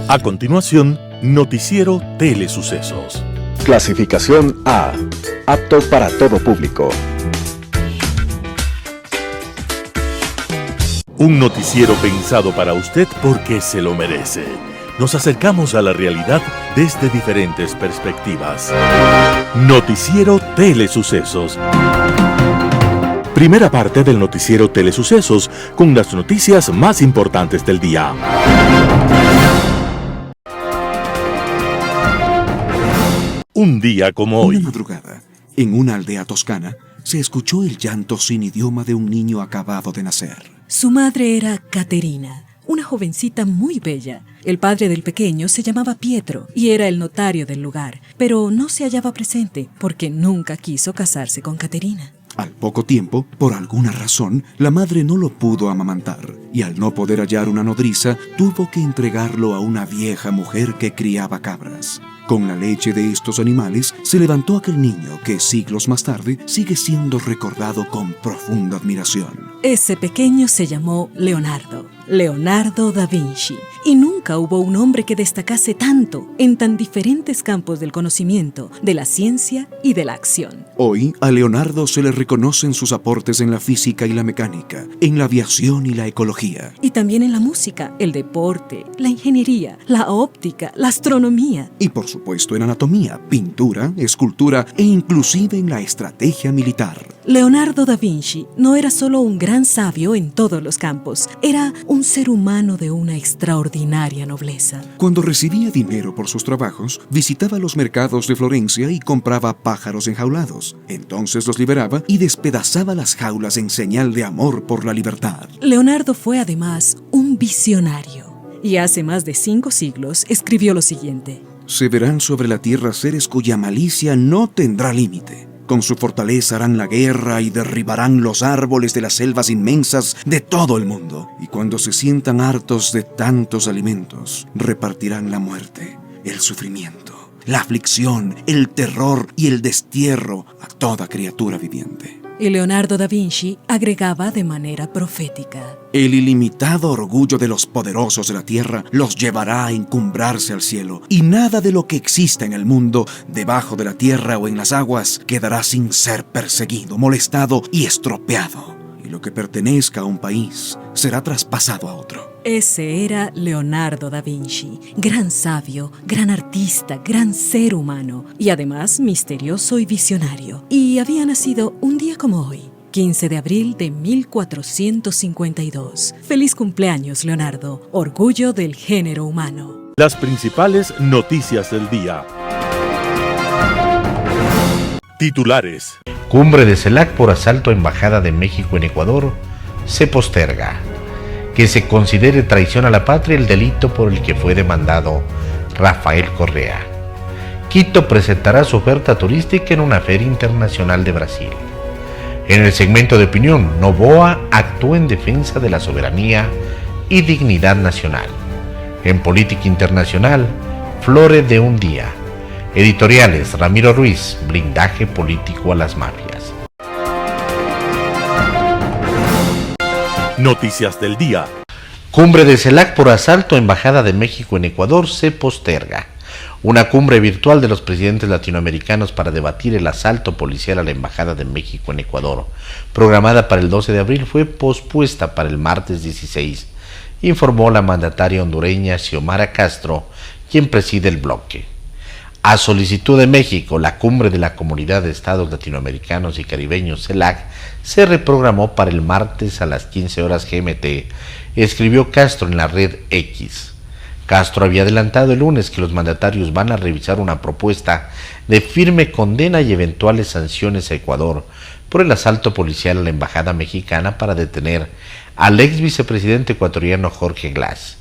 A continuación, Noticiero Telesucesos. Clasificación A. Apto para todo público. Un noticiero pensado para usted porque se lo merece. Nos acercamos a la realidad desde diferentes perspectivas. Noticiero Telesucesos. Primera parte del Noticiero Telesucesos con las noticias más importantes del día. Un día como hoy. Una madrugada, en una aldea toscana, se escuchó el llanto sin idioma de un niño acabado de nacer. Su madre era Caterina, una jovencita muy bella. El padre del pequeño se llamaba Pietro y era el notario del lugar, pero no se hallaba presente porque nunca quiso casarse con Caterina. Al poco tiempo, por alguna razón, la madre no lo pudo amamantar y al no poder hallar una nodriza, tuvo que entregarlo a una vieja mujer que criaba cabras. Con la leche de estos animales se levantó aquel niño que siglos más tarde sigue siendo recordado con profunda admiración. Ese pequeño se llamó Leonardo da Vinci, y nunca hubo un hombre que destacase tanto en tan diferentes campos del conocimiento, de la ciencia y de la acción. Hoy, a Leonardo se le reconocen sus aportes en la física y la mecánica, en la aviación y la ecología. Y también en la música, el deporte, la ingeniería, la óptica, la astronomía. Y por supuesto en anatomía, pintura, escultura e inclusive en la estrategia militar. Leonardo da Vinci no era solo un gran sabio en todos los campos, era un ser humano de una extraordinaria nobleza. Cuando recibía dinero por sus trabajos, visitaba los mercados de Florencia y compraba pájaros enjaulados. Entonces los liberaba y despedazaba las jaulas en señal de amor por la libertad. Leonardo fue además un visionario y hace más de 5 siglos escribió lo siguiente: Se verán sobre la tierra seres cuya malicia no tendrá límite. Con su fortaleza harán la guerra y derribarán los árboles de las selvas inmensas de todo el mundo. Y cuando se sientan hartos de tantos alimentos, repartirán la muerte, el sufrimiento, la aflicción, el terror y el destierro a toda criatura viviente. Y Leonardo da Vinci agregaba de manera profética: El ilimitado orgullo de los poderosos de la tierra los llevará a encumbrarse al cielo, y nada de lo que exista en el mundo, debajo de la tierra o en las aguas, quedará sin ser perseguido, molestado y estropeado. Y lo que pertenezca a un país será traspasado a otro. Ese era Leonardo da Vinci, gran sabio, gran artista, gran ser humano y además misterioso y visionario. Y había nacido un día como hoy, 15 de abril de 1452. Feliz cumpleaños, Leonardo, orgullo del género humano. Las principales noticias del día. Titulares. Cumbre de CELAC por asalto a Embajada de México en Ecuador se posterga. Que se considere traición a la patria el delito por el que fue demandado Rafael Correa. Quito presentará su oferta turística en una feria internacional de Brasil. En el segmento de opinión, Noboa actúa en defensa de la soberanía y dignidad nacional. En política internacional, Flore de un día. Editoriales, Ramiro Ruiz, blindaje político a las mafias. Noticias del día. Cumbre de CELAC por asalto a Embajada de México en Ecuador se posterga. Una cumbre virtual de los presidentes latinoamericanos para debatir el asalto policial a la Embajada de México en Ecuador, programada para el 12 de abril, fue pospuesta para el martes 16, informó la mandataria hondureña Xiomara Castro, quien preside el bloque. A solicitud de México, la cumbre de la Comunidad de Estados Latinoamericanos y Caribeños CELAC se reprogramó para el martes a las 15 horas GMT, escribió Castro en la red X. Castro había adelantado el lunes que los mandatarios van a revisar una propuesta de firme condena y eventuales sanciones a Ecuador por el asalto policial a la embajada mexicana para detener al ex vicepresidente ecuatoriano Jorge Glass.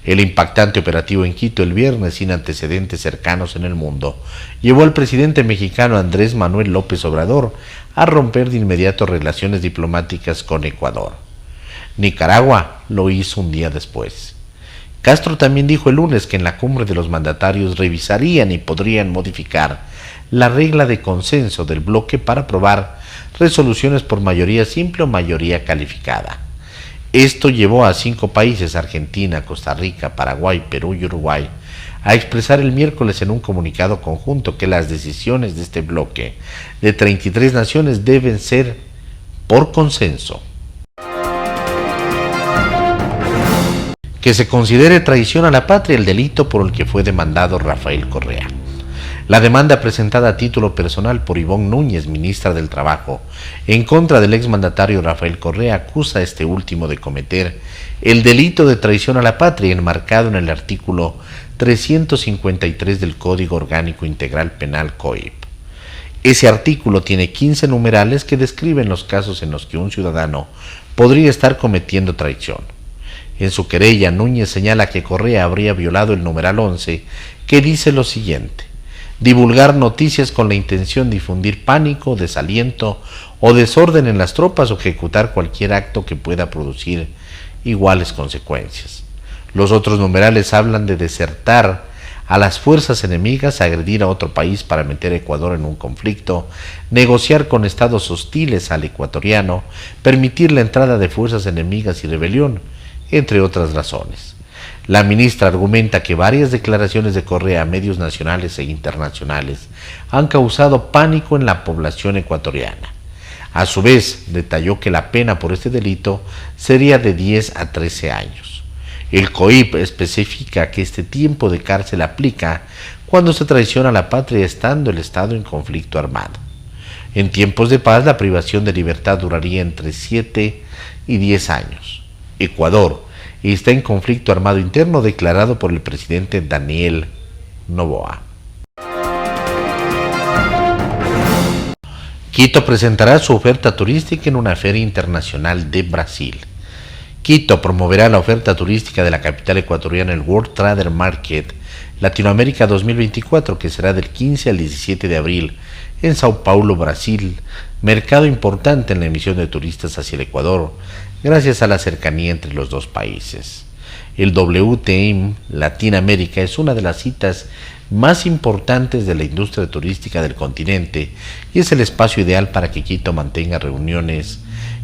El impactante operativo en Quito el viernes, sin antecedentes cercanos en el mundo, llevó al presidente mexicano Andrés Manuel López Obrador a romper de inmediato relaciones diplomáticas con Ecuador. Nicaragua lo hizo un día después. Castro también dijo el lunes que en la cumbre de los mandatarios revisarían y podrían modificar la regla de consenso del bloque para aprobar resoluciones por mayoría simple o mayoría calificada. Esto llevó a 5 países, Argentina, Costa Rica, Paraguay, Perú y Uruguay, a expresar el miércoles en un comunicado conjunto que las decisiones de este bloque de 33 naciones deben ser por consenso. Que se considere traición a la patria el delito por el que fue demandado Rafael Correa. La demanda presentada a título personal por Ivonne Núñez, ministra del Trabajo, en contra del exmandatario Rafael Correa, acusa a este último de cometer el delito de traición a la patria enmarcado en el artículo 353 del Código Orgánico Integral Penal COIP. Ese artículo tiene 15 numerales que describen los casos en los que un ciudadano podría estar cometiendo traición. En su querella, Núñez señala que Correa habría violado el numeral 11, que dice lo siguiente: divulgar noticias con la intención de difundir pánico, desaliento o desorden en las tropas o ejecutar cualquier acto que pueda producir iguales consecuencias. Los otros numerales hablan de desertar a las fuerzas enemigas, agredir a otro país para meter a Ecuador en un conflicto, negociar con estados hostiles al ecuatoriano, permitir la entrada de fuerzas enemigas y rebelión, entre otras razones. La ministra argumenta que varias declaraciones de Correa a medios nacionales e internacionales han causado pánico en la población ecuatoriana. A su vez, detalló que la pena por este delito sería de 10 a 13 años. El COIP especifica que este tiempo de cárcel aplica cuando se traiciona a la patria estando el Estado en conflicto armado. En tiempos de paz, la privación de libertad duraría entre 7 y 10 años. Ecuador está en conflicto armado interno declarado por el presidente Daniel Noboa. Quito presentará su oferta turística en una feria internacional de Brasil. Quito promoverá la oferta turística de la capital ecuatoriana, el World Trader Market Latinoamérica 2024, que será del 15 al 17 de abril en Sao Paulo, Brasil, mercado importante en la emisión de turistas hacia el Ecuador, gracias a la cercanía entre los dos países. El WTM Latinoamérica es una de las citas más importantes de la industria turística del continente y es el espacio ideal para que Quito mantenga reuniones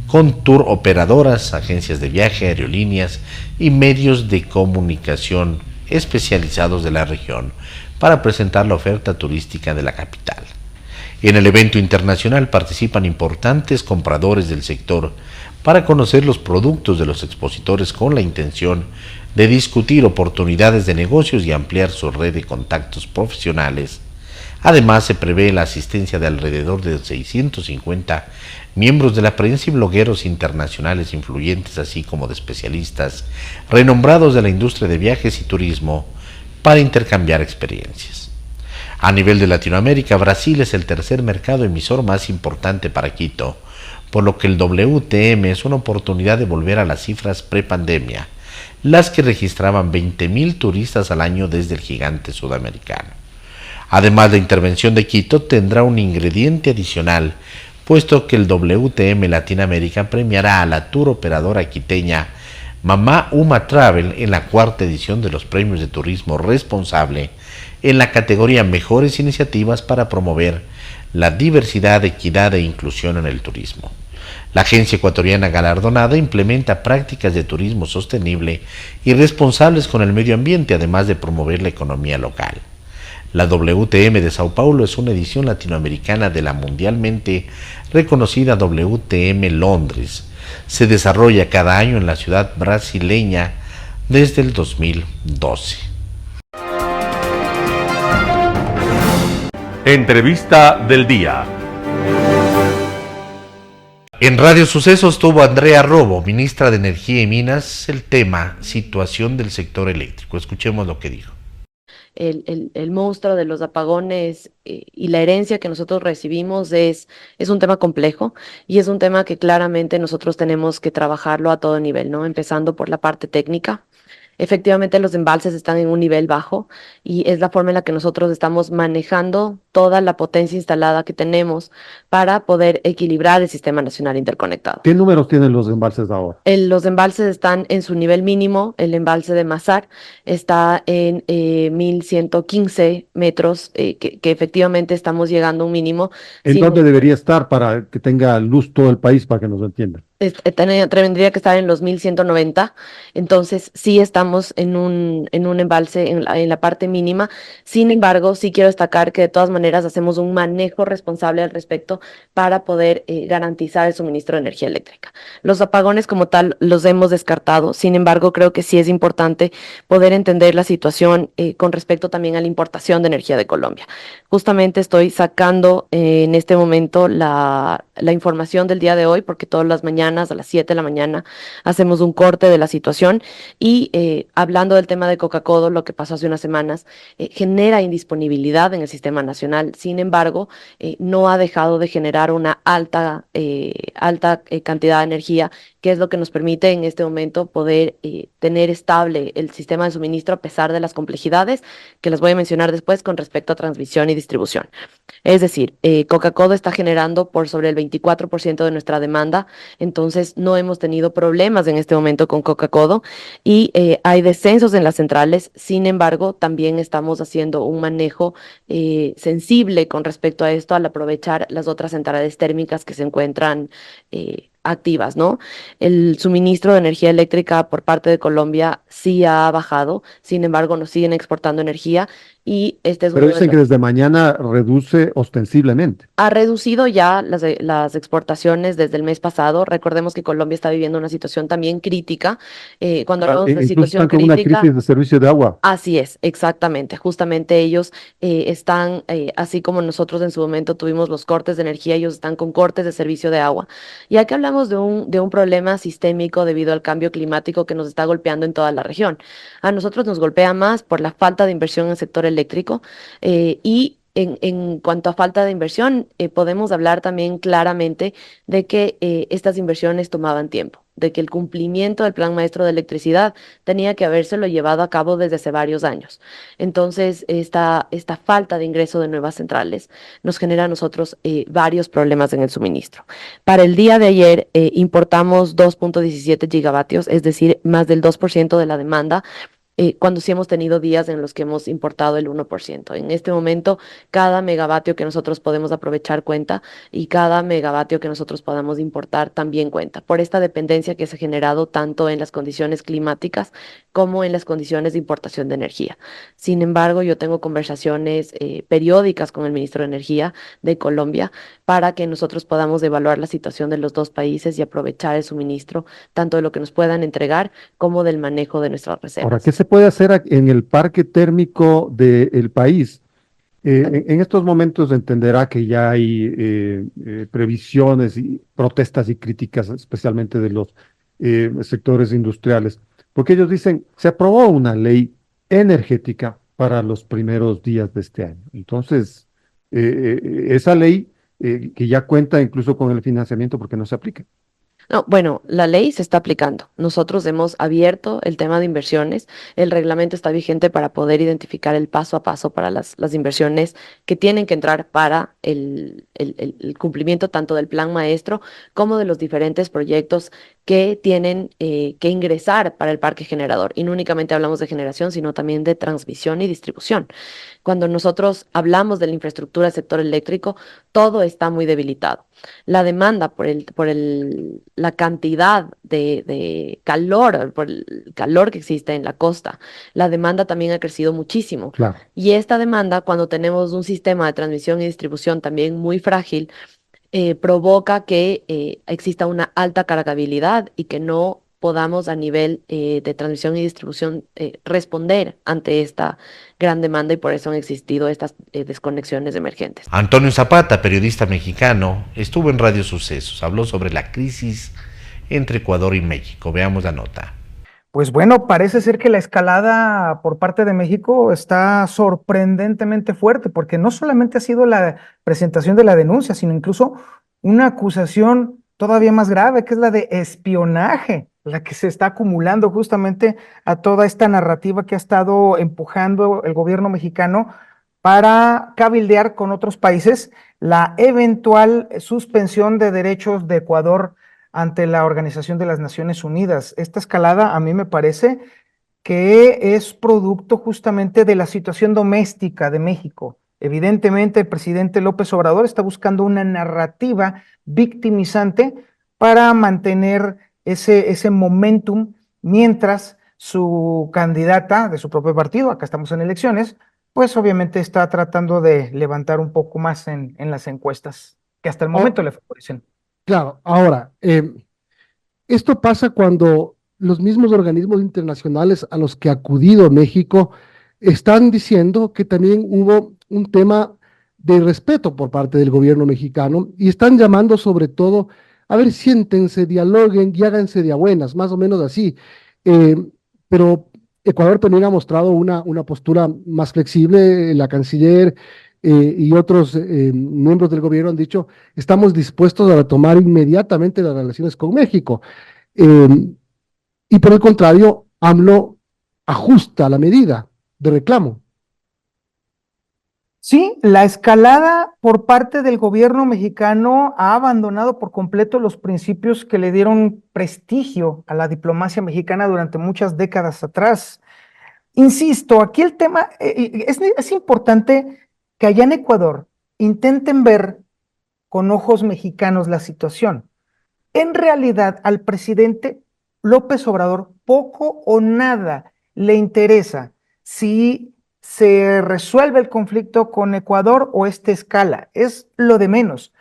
con tour operadoras, agencias de viaje, aerolíneas y medios de comunicación especializados de la región para presentar la oferta turística de la capital. En el evento internacional participan importantes compradores del sector para conocer los productos de los expositores con la intención de discutir oportunidades de negocios y ampliar su red de contactos profesionales. Además, se prevé la asistencia de alrededor de 650 miembros de la prensa y blogueros internacionales influyentes, así como de especialistas renombrados de la industria de viajes y turismo, para intercambiar experiencias. A nivel de Latinoamérica, Brasil es el tercer mercado emisor más importante para Quito, por lo que el WTM es una oportunidad de volver a las cifras prepandemia, las que registraban 20,000 turistas al año desde el gigante sudamericano. Además, la intervención de Quito tendrá un ingrediente adicional, puesto que el WTM Latinoamérica premiará a la tour operadora quiteña Mamá Uma Travel en la 4ª edición de los Premios de Turismo Responsable en la categoría Mejores Iniciativas para promover la diversidad, equidad e inclusión en el turismo. La agencia ecuatoriana galardonada implementa prácticas de turismo sostenible y responsables con el medio ambiente, además de promover la economía local. La WTM de Sao Paulo es una edición latinoamericana de la mundialmente reconocida WTM Londres. Se desarrolla cada año en la ciudad brasileña desde el 2012. Entrevista del día. En Radio Sucesos tuvo Andrea Robo, ministra de Energía y Minas, el tema situación del sector eléctrico. Escuchemos lo que dijo. El monstruo de los apagones y la herencia que nosotros recibimos es un tema complejo y es un tema que claramente nosotros tenemos que trabajarlo a todo nivel, ¿no? Empezando por la parte técnica. Efectivamente, los embalses están en un nivel bajo y es la forma en la que nosotros estamos manejando toda la potencia instalada que tenemos para poder equilibrar el sistema nacional interconectado. ¿Qué números tienen los embalses ahora? Los embalses están en su nivel mínimo. El embalse de Mazar está en 1,115 metros, que efectivamente estamos llegando a un mínimo. ¿En dónde debería estar para que tenga luz todo el país, para que nos entiendan? tendría que estar en los 1190, entonces sí estamos en un embalse en la parte mínima. Sin embargo, sí quiero destacar que de todas maneras hacemos un manejo responsable al respecto para poder garantizar el suministro de energía eléctrica. Los apagones como tal los hemos descartado, sin embargo, creo que sí es importante poder entender la situación con respecto también a la importación de energía de Colombia. Justamente estoy sacando en este momento la información del día de hoy, porque todas las mañanas a las 7 de la mañana hacemos un corte de la situación y hablando del tema de Coca-Cola, lo que pasó hace unas semanas, genera indisponibilidad en el sistema nacional. Sin embargo, no ha dejado de generar una alta cantidad de energía, que es lo que nos permite en este momento poder tener estable el sistema de suministro a pesar de las complejidades que les voy a mencionar después con respecto a transmisión y distribución. Es decir, Coca-Cola está generando por sobre el 24% de nuestra demanda, entonces no hemos tenido problemas en este momento con Coca-Cola y hay descensos en las centrales. Sin embargo, también estamos haciendo un manejo sensible con respecto a esto al aprovechar las otras centrales térmicas que se encuentran activas, ¿no? El suministro de energía eléctrica por parte de Colombia sí ha bajado, sin embargo, nos siguen exportando energía y este es Pero uno de dicen que los... desde mañana reduce ostensiblemente. Ha reducido ya las exportaciones desde el mes pasado. Recordemos que Colombia está viviendo una situación también crítica. Cuando hablamos de Incluso situación están con una crítica, crisis de servicio de agua. así es, exactamente. Justamente ellos están, así como nosotros en su momento tuvimos los cortes de energía, ellos están con cortes de servicio de agua. Y aquí hablamos de un problema sistémico debido al cambio climático que nos está golpeando en toda la región. A nosotros nos golpea más por la falta de inversión en el sector eléctrico y en cuanto a falta de inversión, podemos hablar también claramente de que estas inversiones tomaban tiempo, de que el cumplimiento del Plan Maestro de Electricidad tenía que habérselo llevado a cabo desde hace varios años. Entonces, esta falta de ingreso de nuevas centrales nos genera a nosotros varios problemas en el suministro. Para el día de ayer, importamos 2.17 gigavatios, es decir, más del 2% de la demanda, cuando sí hemos tenido días en los que hemos importado el 1%. En este momento, cada megavatio que nosotros podemos aprovechar cuenta y cada megavatio que nosotros podamos importar también cuenta, por esta dependencia que se ha generado tanto en las condiciones climáticas como en las condiciones de importación de energía. Sin embargo, yo tengo conversaciones periódicas con el ministro de Energía de Colombia para que nosotros podamos evaluar la situación de los dos países y aprovechar el suministro tanto de lo que nos puedan entregar como del manejo de nuestras Ahora, reservas. ¿qué se puede hacer en el parque térmico del país? En estos momentos entenderá que ya hay previsiones y protestas y críticas, especialmente de los sectores industriales, porque ellos dicen, se aprobó una ley energética para los primeros días de este año. Entonces, esa ley que ya cuenta incluso con el financiamiento, porque no se aplica. No, bueno, la ley se está aplicando. Nosotros hemos abierto el tema de inversiones. El reglamento está vigente para poder identificar el paso a paso para las inversiones que tienen que entrar para el cumplimiento tanto del plan maestro como de los diferentes proyectos que tienen que ingresar para el parque generador. Y no únicamente hablamos de generación, sino también de transmisión y distribución. Cuando nosotros hablamos de la infraestructura del sector eléctrico, todo está muy debilitado. La demanda la cantidad de calor, por el calor que existe en la costa, la demanda también ha crecido muchísimo. Claro. Y esta demanda, cuando tenemos un sistema de transmisión y distribución también muy frágil, provoca que exista una alta cargabilidad y que no podamos a nivel de transmisión y distribución responder ante esta gran demanda y por eso han existido estas desconexiones emergentes. Antonio Zapata, periodista mexicano, estuvo en Radio Sucesos, habló sobre la crisis entre Ecuador y México. Veamos la nota. Pues bueno, parece ser que la escalada por parte de México está sorprendentemente fuerte, porque no solamente ha sido la presentación de la denuncia, sino incluso una acusación todavía más grave, que es la de espionaje, la que se está acumulando justamente a toda esta narrativa que ha estado empujando el gobierno mexicano para cabildear con otros países la eventual suspensión de derechos de Ecuador ante la Organización de las Naciones Unidas. Esta escalada a mí me parece que es producto justamente de la situación doméstica de México. Evidentemente, el presidente López Obrador está buscando una narrativa victimizante para mantener ese momentum mientras su candidata de su propio partido, acá estamos en elecciones, pues obviamente está tratando de levantar un poco más en las encuestas, que hasta el Oh, momento le favorecen. claro, ahora, esto pasa cuando los mismos organismos internacionales a los que ha acudido México están diciendo que también hubo un tema de respeto por parte del gobierno mexicano y están llamando sobre todo, a ver, siéntense, dialoguen y háganse de a buenas, más o menos así. Eh, pero Ecuador también ha mostrado una postura más flexible, la canciller y otros miembros del gobierno han dicho, estamos dispuestos a retomar inmediatamente las relaciones con México. Eh, y por el contrario, AMLO ajusta la medida de reclamo. Sí, la escalada por parte del gobierno mexicano ha abandonado por completo los principios que le dieron prestigio a la diplomacia mexicana durante muchas décadas atrás. Insisto, aquí el tema es importante que allá en Ecuador intenten ver con ojos mexicanos la situación. En realidad, al presidente López Obrador poco o nada le interesa si se resuelve el conflicto con Ecuador o esta escala. Es lo de menos.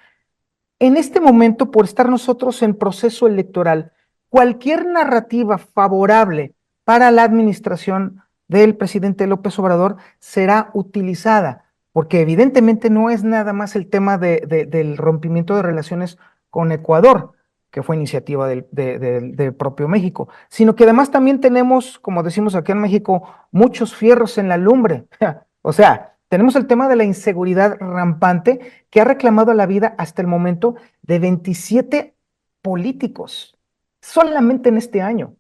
En este momento, por estar nosotros en proceso electoral, cualquier narrativa favorable para la administración del presidente López Obrador será utilizada, porque evidentemente no es nada más el tema del rompimiento de relaciones con Ecuador, que fue iniciativa del propio México, sino que además también tenemos, como decimos aquí en México, muchos fierros en la lumbre. O sea, tenemos el tema de la inseguridad rampante que ha reclamado la vida hasta el momento de 27 políticos, solamente en este año.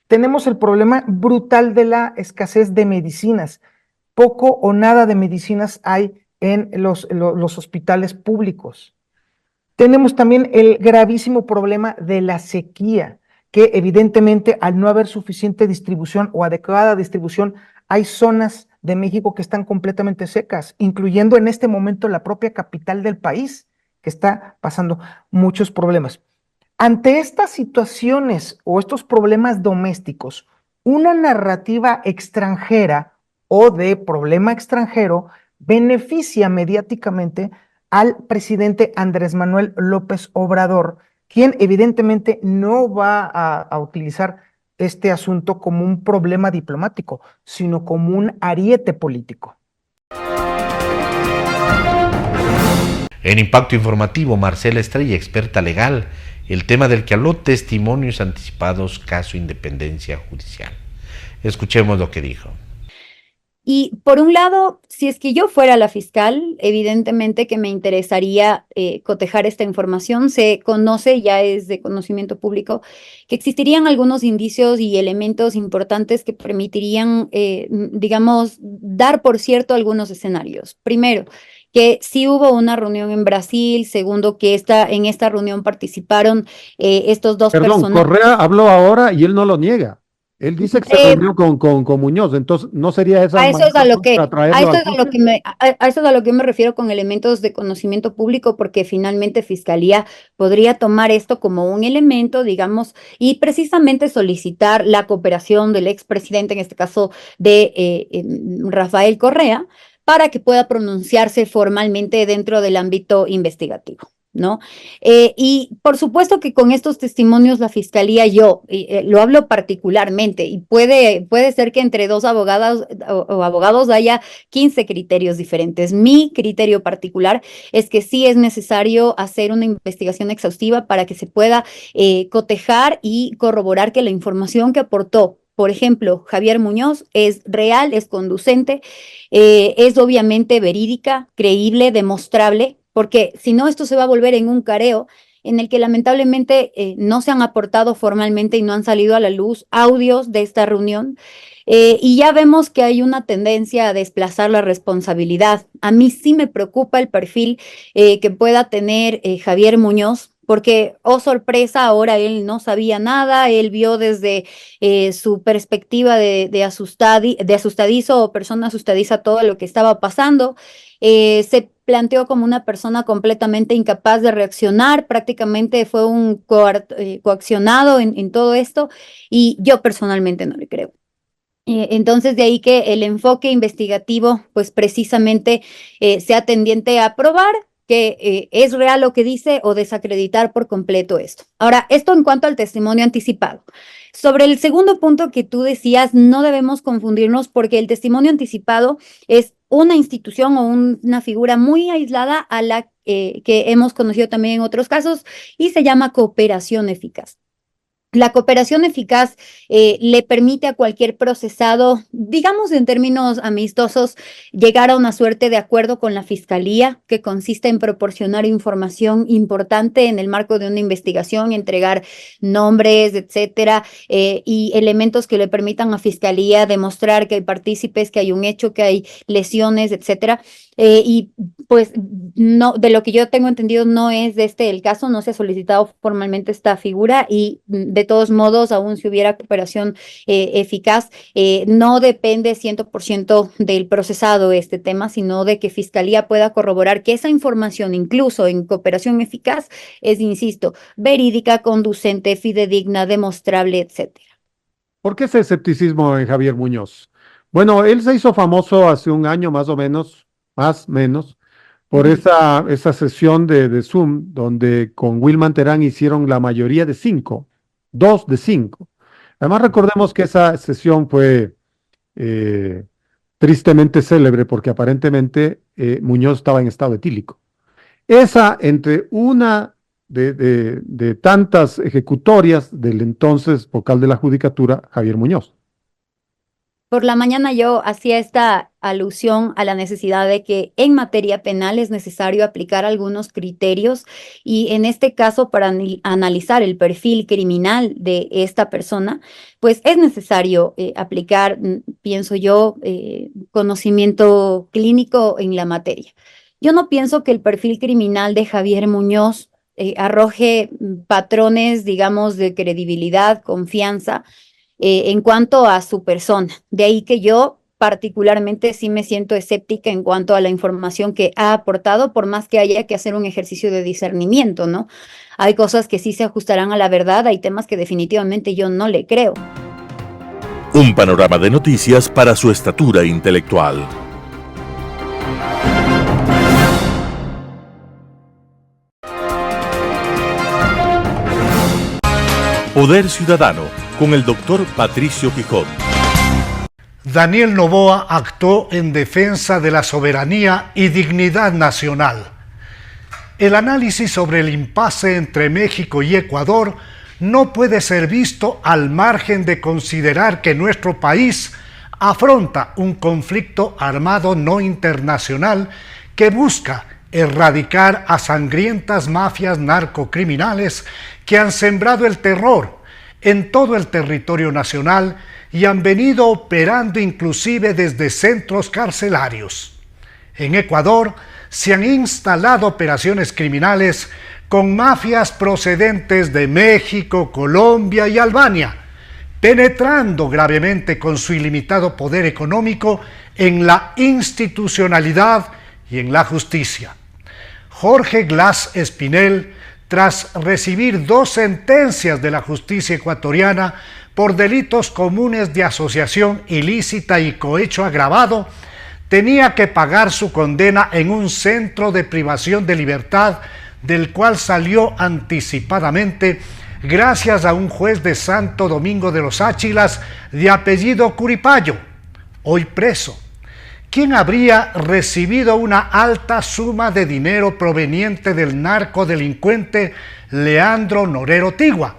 Tenemos el problema brutal de la escasez de medicinas. Poco o nada de medicinas hay en los hospitales públicos. Tenemos también el gravísimo problema de la sequía, que evidentemente al no haber suficiente distribución o adecuada distribución, hay zonas de México que están completamente secas, incluyendo en este momento la propia capital del país, que está pasando muchos problemas. Ante estas situaciones o estos problemas domésticos, una narrativa extranjera o de problema extranjero beneficia mediáticamente al presidente Andrés Manuel López Obrador, quien evidentemente no va a utilizar este asunto como un problema diplomático, sino como un ariete político. En Impacto Informativo, Marcela Estrella, experta legal, el tema del que habló: testimonios anticipados, caso Independencia Judicial. Escuchemos lo que dijo. Y por un lado, si es que yo fuera la fiscal, evidentemente que me interesaría cotejar esta información. Se conoce, ya es de conocimiento público, que existirían algunos indicios y elementos importantes que permitirían, digamos, dar por cierto algunos escenarios. Primero, que sí hubo una reunión en Brasil. Segundo, que en esta reunión participaron estos dos Perdón, personajes. Correa habló ahora y él no lo niega. Él dice que se reunió con Muñoz, entonces no sería esa A eso es a lo que, para traerlo al juicio? a eso es a lo que me refiero con elementos de conocimiento público, porque finalmente Fiscalía podría tomar esto como un elemento, digamos, y precisamente solicitar la cooperación del expresidente, en este caso de Rafael Correa, para que pueda pronunciarse formalmente dentro del ámbito investigativo, ¿no? Y por supuesto que con estos testimonios la Fiscalía, yo lo hablo particularmente, y puede ser que entre dos abogados o abogados haya 15 criterios diferentes. Mi criterio particular es que sí es necesario hacer una investigación exhaustiva para que se pueda cotejar y corroborar que la información que aportó, por ejemplo, Javier Muñoz, es real, es conducente, es obviamente verídica, creíble, demostrable, porque si no, esto se va a volver en un careo en el que lamentablemente no se han aportado formalmente y no han salido a la luz audios de esta reunión. Y ya vemos que hay una tendencia a desplazar la responsabilidad. A mí sí me preocupa el perfil que pueda tener Javier Muñoz, porque, oh sorpresa, ahora él no sabía nada. Él vio desde su perspectiva de asustadizo o persona asustadiza todo lo que estaba pasando. Se planteó como una persona completamente incapaz de reaccionar, prácticamente fue un coaccionado en todo esto, y yo personalmente no le creo. Entonces, de ahí que el enfoque investigativo, pues precisamente sea tendiente a probar que es real lo que dice o desacreditar por completo esto. Ahora, esto en cuanto al testimonio anticipado. Sobre el segundo punto que tú decías, no debemos confundirnos porque el testimonio anticipado es una institución o una figura muy aislada a la que hemos conocido también en otros casos y se llama cooperación eficaz. La cooperación eficaz le permite a cualquier procesado, digamos en términos amistosos, llegar a una suerte de acuerdo con la fiscalía, que consiste en proporcionar información importante en el marco de una investigación, entregar nombres, etcétera, y elementos que le permitan a fiscalía demostrar que hay partícipes, que hay un hecho, que hay lesiones, etcétera. Y pues no, de lo que yo tengo entendido, no es de el caso, no se ha solicitado formalmente esta figura y de todos modos, aún si hubiera cooperación eficaz, no depende 100% del procesado este tema, sino de que Fiscalía pueda corroborar que esa información, incluso en cooperación eficaz, es, insisto, verídica, conducente, fidedigna, demostrable, etcétera. ¿Por qué ese escepticismo en Javier Muñoz? Bueno, él se hizo famoso hace un año más o menos, por esa sesión de Zoom, donde con Wilman Terán hicieron la mayoría de 5, 2 de 5. Además, recordemos que esa sesión fue tristemente célebre porque aparentemente Muñoz estaba en estado etílico. Esa entre una de tantas ejecutorias del entonces vocal de la Judicatura, Javier Muñoz. Por la mañana yo hacía esta alusión a la necesidad de que en materia penal es necesario aplicar algunos criterios y en este caso para analizar el perfil criminal de esta persona, pues es necesario aplicar, pienso yo, conocimiento clínico en la materia. Yo no pienso que el perfil criminal de Javier Muñoz arroje patrones, digamos, de credibilidad, confianza, en cuanto a su persona. De ahí que yo particularmente sí me siento escéptica en cuanto a la información que ha aportado, por más que haya que hacer un ejercicio de discernimiento, ¿no? Hay cosas que sí se ajustarán a la verdad, hay temas que definitivamente yo no le creo. Un panorama de noticias para su estatura intelectual. Poder Ciudadano, con el doctor Patricio Quijón. Daniel Noboa actuó en defensa de la soberanía y dignidad nacional. El análisis sobre el impasse entre México y Ecuador no puede ser visto al margen de considerar que nuestro país afronta un conflicto armado no internacional que busca erradicar a sangrientas mafias narcocriminales que han sembrado el terror en todo el territorio nacional y han venido operando inclusive desde centros carcelarios. En Ecuador se han instalado operaciones criminales con mafias procedentes de México, Colombia y Albania, penetrando gravemente con su ilimitado poder económico en la institucionalidad y en la justicia. Jorge Glass Espinel, tras recibir 2 sentencias de la justicia ecuatoriana por delitos comunes de asociación ilícita y cohecho agravado, tenía que pagar su condena en un centro de privación de libertad, del cual salió anticipadamente gracias a un juez de Santo Domingo de los Áchilas de apellido Curipayo, hoy preso, quien habría recibido una alta suma de dinero proveniente del narcodelincuente Leandro Norero Tigua.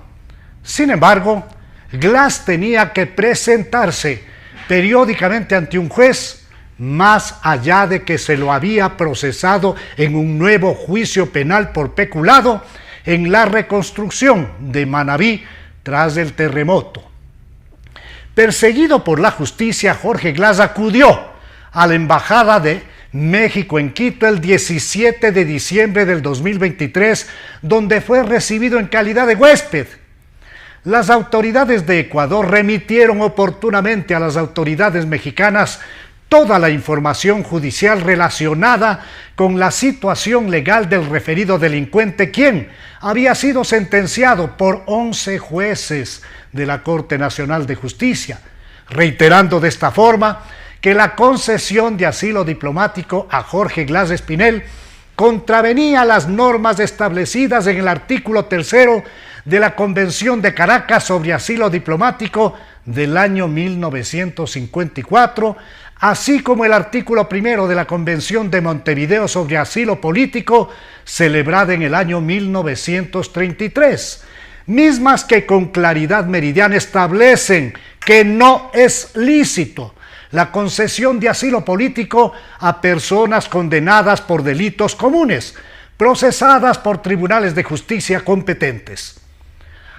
Sin embargo, Glass tenía que presentarse periódicamente ante un juez, más allá de que se lo había procesado en un nuevo juicio penal por peculado en la reconstrucción de Manabí tras el terremoto. Perseguido por la justicia, Jorge Glass acudió a la Embajada de México en Quito el 17 de diciembre del 2023, donde fue recibido en calidad de huésped. Las autoridades de Ecuador remitieron oportunamente a las autoridades mexicanas toda la información judicial relacionada con la situación legal del referido delincuente, quien había sido sentenciado por 11 jueces de la Corte Nacional de Justicia, reiterando de esta forma que la concesión de asilo diplomático a Jorge Glas Espinel contravenía las normas establecidas en el artículo 3 de la Convención de Caracas sobre asilo diplomático del año 1954, así como el artículo 1 de la Convención de Montevideo sobre asilo político, celebrada en el año 1933, mismas que con claridad meridiana establecen que no es lícito la concesión de asilo político a personas condenadas por delitos comunes, procesadas por tribunales de justicia competentes.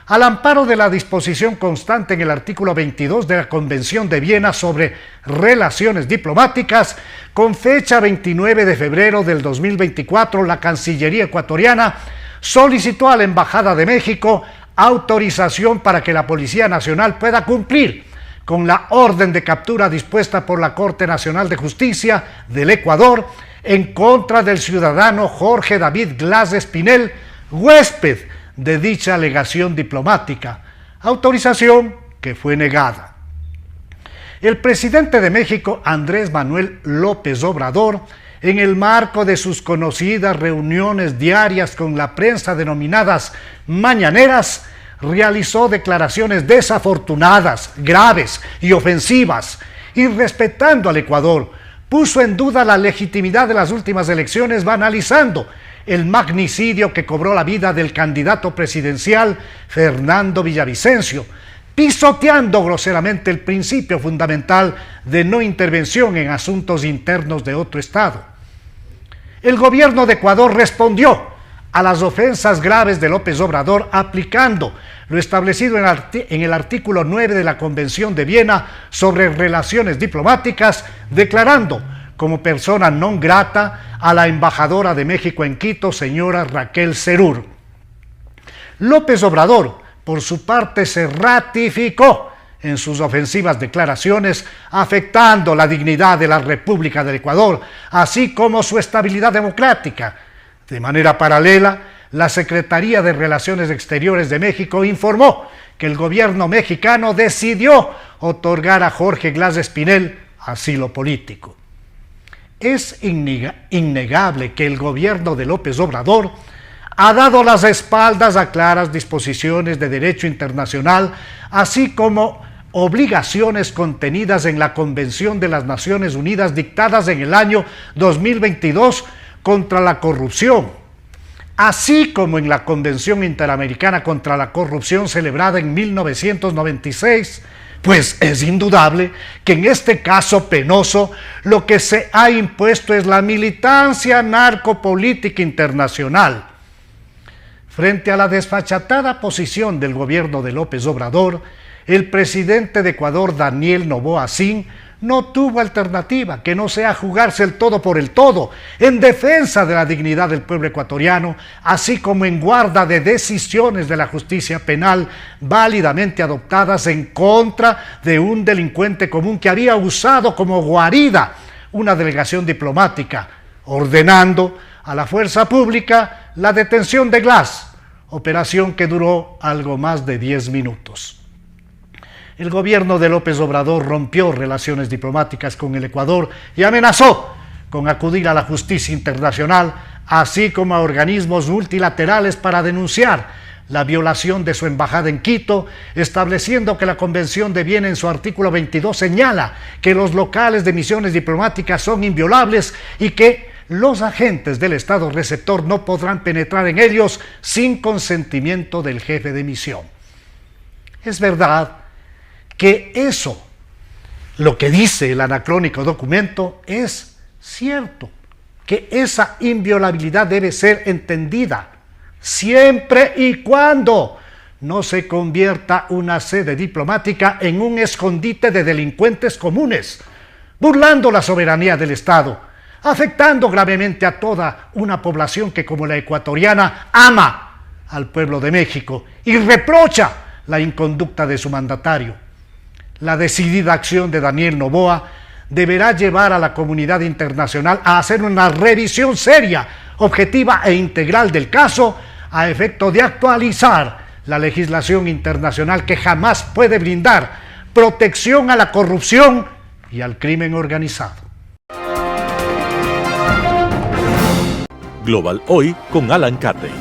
Al amparo de la disposición constante en el artículo 22 de la Convención de Viena sobre Relaciones Diplomáticas, con fecha 29 de febrero del 2024, la Cancillería ecuatoriana solicitó a la Embajada de México autorización para que la Policía Nacional pueda cumplir con la orden de captura dispuesta por la Corte Nacional de Justicia del Ecuador en contra del ciudadano Jorge David Glas Espinel, huésped de dicha alegación diplomática, autorización que fue negada. El presidente de México, Andrés Manuel López Obrador, en el marco de sus conocidas reuniones diarias con la prensa denominadas mañaneras, realizó declaraciones desafortunadas, graves y ofensivas, y respetando al Ecuador, puso en duda la legitimidad de las últimas elecciones, banalizando el magnicidio que cobró la vida del candidato presidencial Fernando Villavicencio, pisoteando groseramente el principio fundamental de no intervención en asuntos internos de otro Estado. El gobierno de Ecuador respondió a las ofensas graves de López Obrador aplicando lo establecido en el artículo 9 de la Convención de Viena sobre Relaciones Diplomáticas, declarando como persona non grata a la embajadora de México en Quito, señora Raquel Serur. López Obrador, por su parte, se ratificó en sus ofensivas declaraciones, afectando la dignidad de la República del Ecuador, así como su estabilidad democrática. De manera paralela, la Secretaría de Relaciones Exteriores de México informó que el gobierno mexicano decidió otorgar a Jorge Glas Espinel asilo político. Es innegable que el gobierno de López Obrador ha dado las espaldas a claras disposiciones de derecho internacional, así como obligaciones contenidas en la Convención de las Naciones Unidas dictadas en el año 2022 contra la corrupción, así como en la Convención Interamericana contra la Corrupción celebrada en 1996, pues es indudable que en este caso penoso lo que se ha impuesto es la militancia narcopolítica internacional. Frente a la desfachatada posición del gobierno de López Obrador, el presidente de Ecuador, Daniel Noboa Sin, no tuvo alternativa que no sea jugarse el todo por el todo en defensa de la dignidad del pueblo ecuatoriano, así como en guarda de decisiones de la justicia penal válidamente adoptadas en contra de un delincuente común que había usado como guarida una delegación diplomática, ordenando a la fuerza pública la detención de Glas, operación que duró algo más de 10 minutos. El gobierno de López Obrador rompió relaciones diplomáticas con el Ecuador y amenazó con acudir a la justicia internacional, así como a organismos multilaterales para denunciar la violación de su embajada en Quito, estableciendo que la Convención de Viena en su artículo 22 señala que los locales de misiones diplomáticas son inviolables y que los agentes del Estado receptor no podrán penetrar en ellos sin consentimiento del jefe de misión. Es verdad que eso, lo que dice el anacrónico documento, es cierto, que esa inviolabilidad debe ser entendida siempre y cuando no se convierta una sede diplomática en un escondite de delincuentes comunes, burlando la soberanía del Estado, afectando gravemente a toda una población que, como la ecuatoriana, ama al pueblo de México y reprocha la inconducta de su mandatario. La decidida acción de Daniel Noboa deberá llevar a la comunidad internacional a hacer una revisión seria, objetiva e integral del caso a efecto de actualizar la legislación internacional que jamás puede brindar protección a la corrupción y al crimen organizado. Global Hoy con Alan Catey.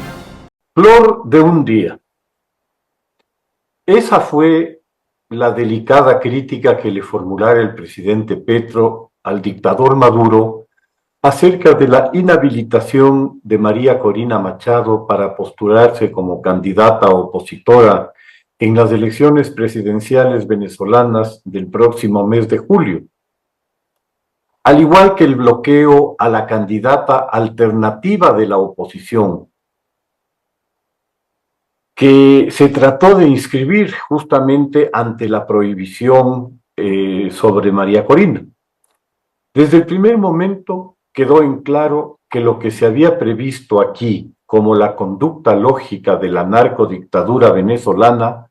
Flor de un día. Esa fue la delicada crítica que le formulara el presidente Petro al dictador Maduro acerca de la inhabilitación de María Corina Machado para postularse como candidata opositora en las elecciones presidenciales venezolanas del próximo mes de julio, al igual que el bloqueo a la candidata alternativa de la oposición, que se trató de inscribir justamente ante la prohibición sobre María Corina. Desde el primer momento quedó en claro que lo que se había previsto aquí como la conducta lógica de la narcodictadura venezolana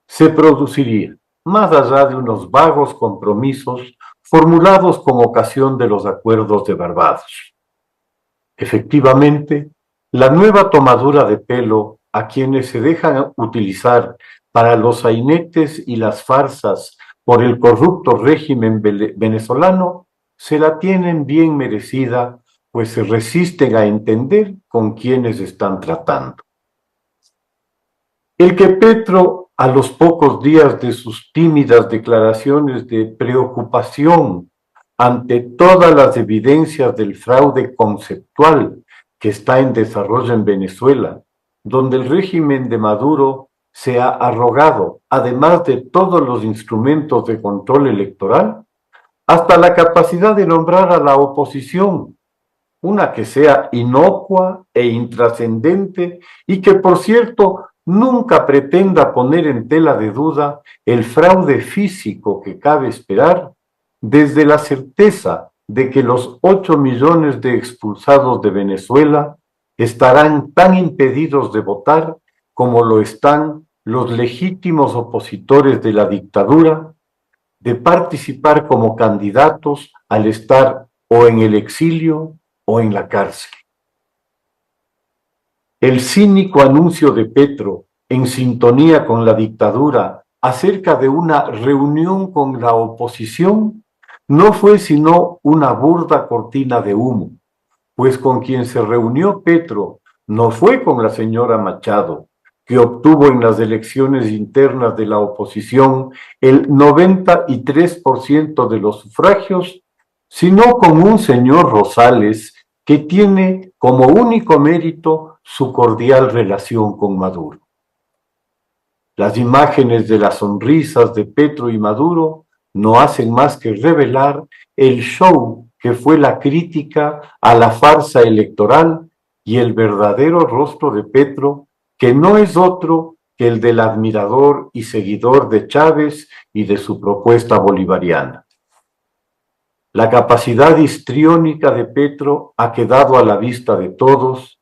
se produciría, más allá de unos vagos compromisos formulados con ocasión de los acuerdos de Barbados. Efectivamente, la nueva tomadura de pelo a quienes se dejan utilizar para los sainetes y las farsas por el corrupto régimen venezolano se la tienen bien merecida, pues se resisten a entender con quienes están tratando. El que Petro, a los pocos días de sus tímidas declaraciones de preocupación ante todas las evidencias del fraude conceptual que está en desarrollo en Venezuela, donde el régimen de Maduro se ha arrogado, además de todos los instrumentos de control electoral, hasta la capacidad de nombrar a la oposición, una que sea inocua e intrascendente y que, por cierto, nunca pretenda poner en tela de duda el fraude físico que cabe esperar desde la certeza de que los 8 millones de expulsados de Venezuela estarán tan impedidos de votar como lo están los legítimos opositores de la dictadura de participar como candidatos al estar o en el exilio o en la cárcel. El cínico anuncio de Petro, en sintonía con la dictadura, acerca de una reunión con la oposición, no fue sino una burda cortina de humo, pues con quien se reunió Petro no fue con la señora Machado, que obtuvo en las elecciones internas de la oposición el 93% de los sufragios, sino con un señor Rosales que tiene como único mérito su cordial relación con Maduro. Las imágenes de las sonrisas de Petro y Maduro no hacen más que revelar el show que fue la crítica a la farsa electoral y el verdadero rostro de Petro, que no es otro que el del admirador y seguidor de Chávez y de su propuesta bolivariana. La capacidad histriónica de Petro ha quedado a la vista de todos,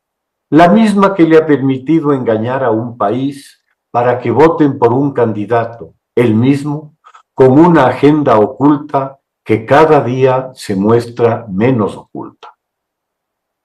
la misma que le ha permitido engañar a un país para que voten por un candidato, el mismo, con una agenda oculta que cada día se muestra menos oculta.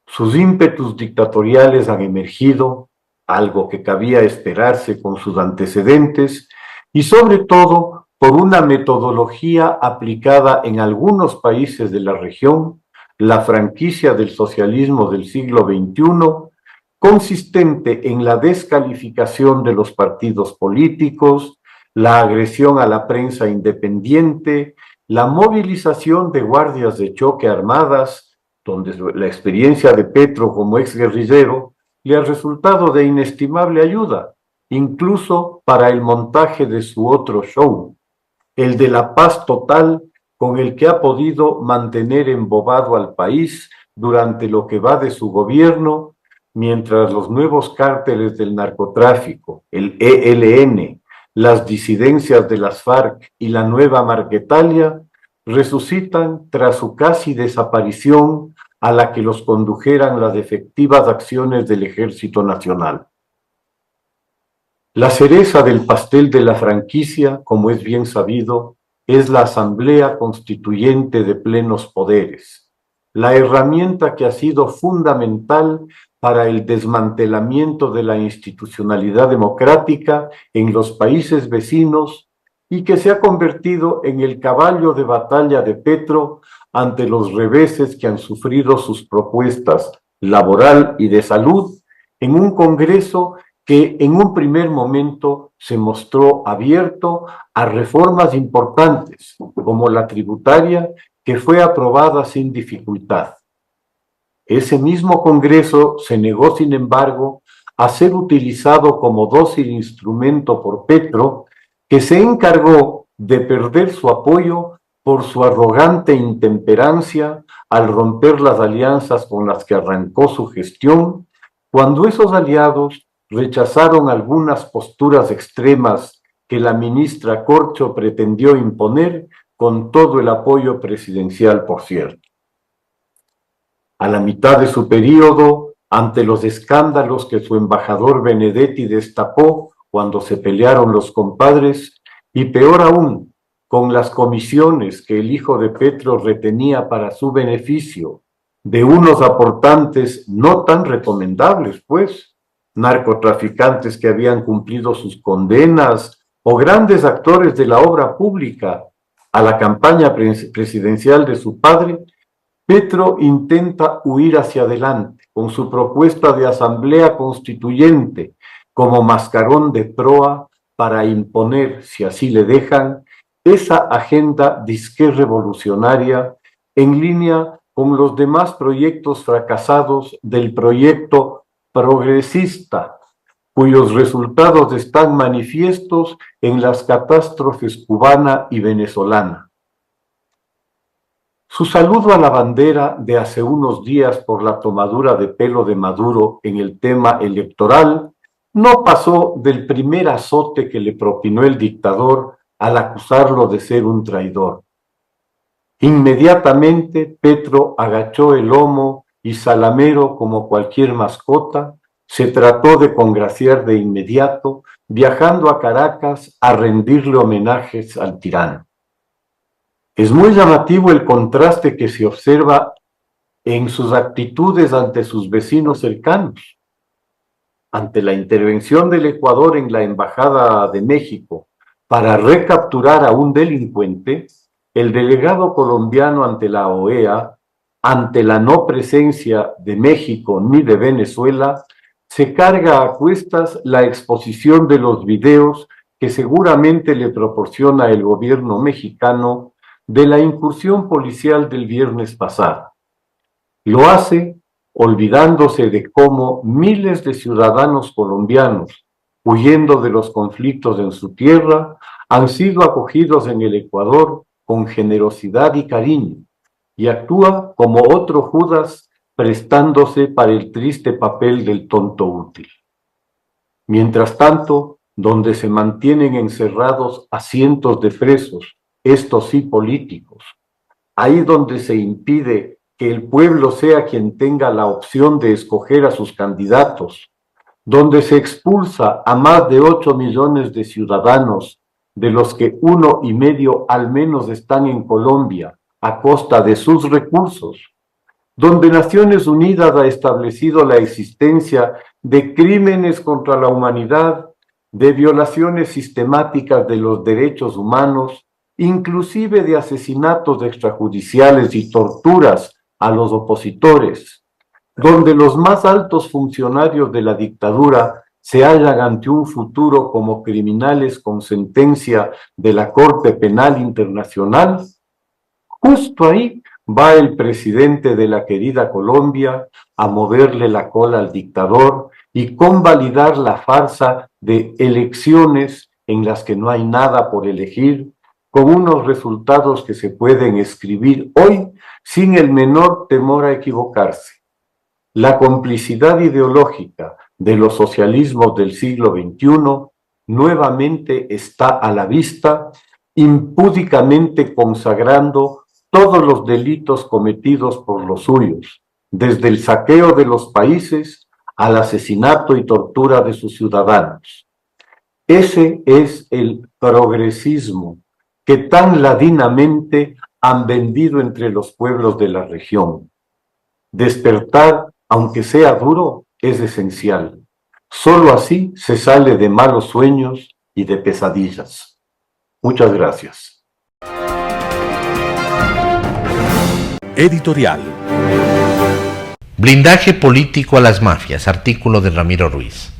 Sus ímpetus dictatoriales han emergido, algo que cabía esperarse con sus antecedentes, y sobre todo por una metodología aplicada en algunos países de la región, la franquicia del socialismo del siglo XXI, consistente en la descalificación de los partidos políticos, la agresión a la prensa independiente, la movilización de guardias de choque armadas, donde la experiencia de Petro como exguerrillero le ha resultado de inestimable ayuda, incluso para el montaje de su otro show, el de la paz total con el que ha podido mantener embobado al país durante lo que va de su gobierno, mientras los nuevos cárteles del narcotráfico, el ELN, las disidencias de las FARC y la nueva Marquetalia resucitan tras su casi desaparición a la que los condujeran las efectivas acciones del Ejército Nacional. La cereza del pastel de la franquicia, como es bien sabido, es la Asamblea Constituyente de plenos poderes, la herramienta que ha sido fundamental para el desmantelamiento de la institucionalidad democrática en los países vecinos y que se ha convertido en el caballo de batalla de Petro ante los reveses que han sufrido sus propuestas laboral y de salud en un Congreso que en un primer momento se mostró abierto a reformas importantes, como la tributaria, que fue aprobada sin dificultad. Ese mismo Congreso se negó, sin embargo, a ser utilizado como dócil instrumento por Petro, que se encargó de perder su apoyo por su arrogante intemperancia al romper las alianzas con las que arrancó su gestión, cuando esos aliados rechazaron algunas posturas extremas que la ministra Corcho pretendió imponer con todo el apoyo presidencial, por cierto. A la mitad de su periodo, ante los escándalos que su embajador Benedetti destapó cuando se pelearon los compadres, y peor aún, con las comisiones que el hijo de Petro retenía para su beneficio, de unos aportantes no tan recomendables, pues, narcotraficantes que habían cumplido sus condenas o grandes actores de la obra pública a la campaña presidencial de su padre, Petro intenta huir hacia adelante con su propuesta de asamblea constituyente como mascarón de proa para imponer, si así le dejan, esa agenda disque revolucionaria en línea con los demás proyectos fracasados del proyecto progresista, cuyos resultados están manifiestos en las catástrofes cubana y venezolana. Su saludo a la bandera de hace unos días por la tomadura de pelo de Maduro en el tema electoral no pasó del primer azote que le propinó el dictador al acusarlo de ser un traidor. Inmediatamente Petro agachó el lomo y zalamero como cualquier mascota, se trató de congraciar de inmediato, viajando a Caracas a rendirle homenajes al tirano. Es muy llamativo el contraste que se observa en sus actitudes ante sus vecinos cercanos. Ante la intervención del Ecuador en la Embajada de México para recapturar a un delincuente, el delegado colombiano ante la OEA, ante la no presencia de México ni de Venezuela, se carga a cuestas la exposición de los videos que seguramente le proporciona el gobierno mexicano de la incursión policial del viernes pasado. Lo hace olvidándose de cómo miles de ciudadanos colombianos, huyendo de los conflictos en su tierra, han sido acogidos en el Ecuador con generosidad y cariño, y actúa como otro Judas prestándose para el triste papel del tonto útil. Mientras tanto, donde se mantienen encerrados a cientos de presos, estos sí políticos, ahí donde se impide que el pueblo sea quien tenga la opción de escoger a sus candidatos, donde se expulsa a más de 8 millones de ciudadanos, de los que 1,5 millones al menos están en Colombia, a costa de sus recursos, donde Naciones Unidas ha establecido la existencia de crímenes contra la humanidad, de violaciones sistemáticas de los derechos humanos, inclusive de asesinatos extrajudiciales y torturas a los opositores, donde los más altos funcionarios de la dictadura se hallan ante un futuro como criminales con sentencia de la Corte Penal Internacional, justo ahí va el presidente de la querida Colombia a moverle la cola al dictador y convalidar la farsa de elecciones en las que no hay nada por elegir, con unos resultados que se pueden escribir hoy sin el menor temor a equivocarse. La complicidad ideológica de los socialismos del siglo XXI nuevamente está a la vista, impúdicamente consagrando todos los delitos cometidos por los suyos, desde el saqueo de los países al asesinato y tortura de sus ciudadanos. Ese es el progresismo que tan ladinamente han vendido entre los pueblos de la región. Despertar, aunque sea duro, es esencial. Solo así se sale de malos sueños y de pesadillas. Muchas gracias. Editorial. Blindaje político a las mafias, artículo de Ramiro Ruiz.